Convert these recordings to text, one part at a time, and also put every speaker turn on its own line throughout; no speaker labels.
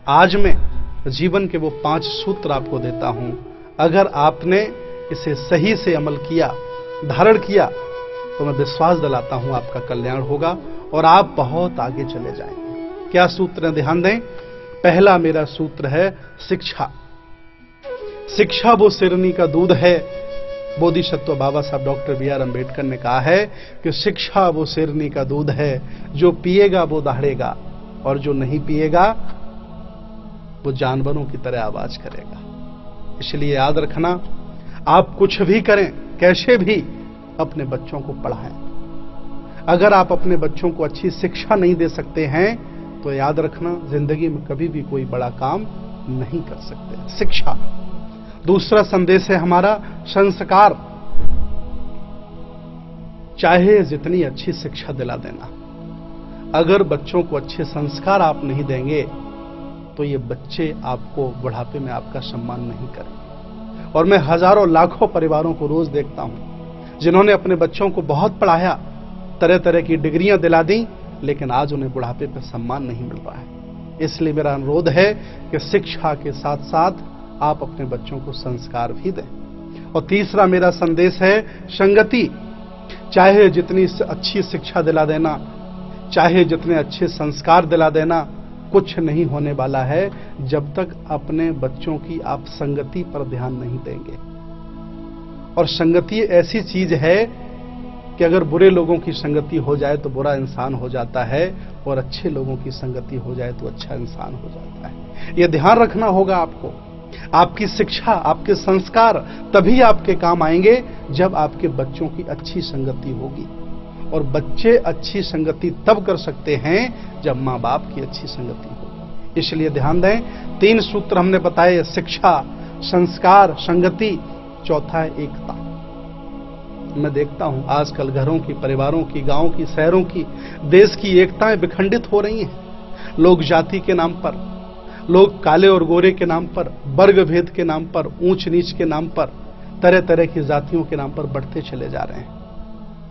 आज मैं जीवन के वो 5 सूत्र आपको देता हूं, अगर आपने इसे सही से अमल किया, धारण किया, तो मैं विश्वास दिलाता हूं आपका कल्याण होगा और आप बहुत आगे चले जाएंगे। क्या सूत्र है, ध्यान दें। पहला मेरा सूत्र है शिक्षा। शिक्षा वो सिरनी का दूध है। बोधिसत्व बाबा साहब डॉक्टर B.R. अम्बेडकर ने कहा है कि शिक्षा वो सिरनी का दूध है, जो पिएगा वो दहाड़ेगा और जो नहीं पिएगा वो जानवरों की तरह आवाज करेगा। इसलिए याद रखना, आप कुछ भी करें, कैसे भी अपने बच्चों को पढ़ाएं। अगर आप अपने बच्चों को अच्छी शिक्षा नहीं दे सकते हैं तो याद रखना, जिंदगी में कभी भी कोई बड़ा काम नहीं कर सकते। शिक्षा। दूसरा संदेश है हमारा संस्कार। चाहे जितनी अच्छी शिक्षा दिला देना, अगर बच्चों को अच्छे संस्कार आप नहीं देंगे तो ये बच्चे आपको बुढ़ापे में आपका सम्मान नहीं करेंगे। और मैं हजारों लाखों परिवारों को रोज देखता हूं जिन्होंने अपने बच्चों को बहुत पढ़ाया, तरह तरह की डिग्रियां दिला दी, लेकिन आज उन्हें बुढ़ापे पर सम्मान नहीं मिल रहा है। इसलिए मेरा अनुरोध है कि शिक्षा के साथ साथ आप अपने बच्चों को संस्कार भी दें। और तीसरा मेरा संदेश है संगति। चाहे जितनी अच्छी शिक्षा दिला देना, चाहे जितने अच्छे संस्कार दिला देना, कुछ नहीं होने वाला है जब तक अपने बच्चों की आप संगति पर ध्यान नहीं देंगे। और संगति ऐसी चीज है कि अगर बुरे लोगों की संगति हो जाए तो बुरा इंसान हो जाता है, और अच्छे लोगों की संगति हो जाए तो अच्छा इंसान हो जाता है। यह ध्यान रखना होगा आपको। आपकी शिक्षा, आपके संस्कार तभी आपके काम आएंगे जब आपके बच्चों की अच्छी संगति होगी। और बच्चे अच्छी संगति तब कर सकते हैं जब माँ बाप की अच्छी संगति हो। इसलिए ध्यान दें, 3 सूत्र हमने बताए, शिक्षा, संस्कार, संगति। चौथा है एकता। मैं देखता हूं आजकल घरों की, परिवारों की, गांवों की, शहरों की, देश की एकताएं विखंडित हो रही हैं। लोग जाति के नाम पर, लोग काले और गोरे के नाम पर, वर्ग भेद के नाम पर, ऊंच नीच के नाम पर, तरह तरह की जातियों के नाम पर बढ़ते चले जा रहे हैं।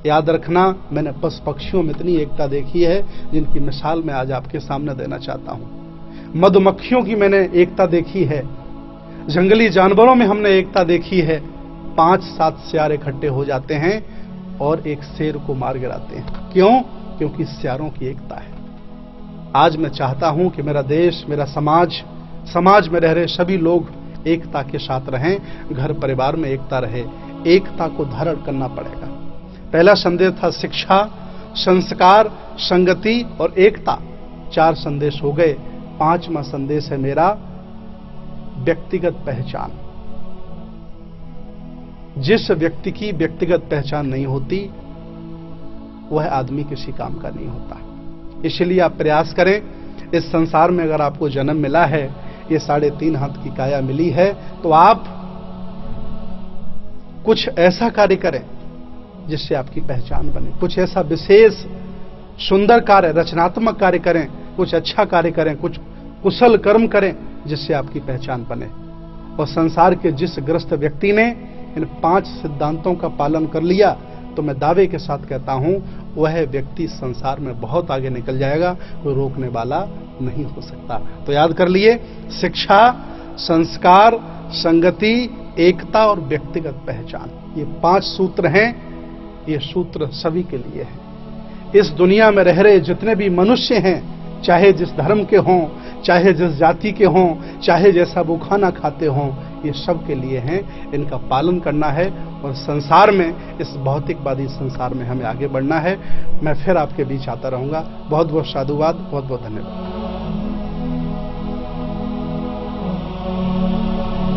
याद रखना, मैंने पशु पक्षियों में इतनी एकता देखी है जिनकी मिसाल मैं आज आपके सामने देना चाहता हूं। मधुमक्खियों की मैंने एकता देखी है, जंगली जानवरों में हमने एकता देखी है। 5-7 सियार इकट्ठे हो जाते हैं और एक शेर को मार गिराते हैं। क्यों? क्योंकि सियारों की एकता है। आज मैं चाहता हूं कि मेरा देश, मेरा समाज में रह रहे सभी लोग एकता के साथ रहें, घर परिवार में एकता रहे। एकता को धारण करना पड़ेगा। पहला संदेश था शिक्षा, संस्कार, संगति और एकता। 4 संदेश हो गए। 5वां संदेश है मेरा व्यक्तिगत पहचान। जिस व्यक्ति की व्यक्तिगत पहचान नहीं होती, वह आदमी किसी काम का नहीं होता। इसलिए आप प्रयास करें, इस संसार में अगर आपको जन्म मिला है, ये 3.5 हाथ की काया मिली है, तो आप कुछ ऐसा कार्य करें जिससे आपकी पहचान बने। कुछ ऐसा विशेष सुंदर कार्य, रचनात्मक कार्य करें, कुछ अच्छा कार्य करें, कुछ कुशल कर्म करें जिससे आपकी पहचान बने। और संसार के जिस ग्रस्त व्यक्ति ने इन 5 सिद्धांतों का पालन कर लिया, तो मैं दावे के साथ कहता हूं वह व्यक्ति संसार में बहुत आगे निकल जाएगा, कोई रोकने वाला नहीं हो सकता। तो याद कर लिए, शिक्षा, संस्कार, संगति, एकता और व्यक्तिगत पहचान, ये 5 सूत्र हैं। ये सूत्र सभी के लिए है। इस दुनिया में रह रहे जितने भी मनुष्य हैं, चाहे जिस धर्म के हों, चाहे जिस जाति के हों, चाहे जैसा वो खाना खाते हों, ये सब के लिए हैं। इनका पालन करना है और संसार में, इस भौतिकवादी संसार में हमें आगे बढ़ना है। मैं फिर आपके बीच आता रहूंगा। बहुत बहुत साधुवाद, बहुत बहुत धन्यवाद।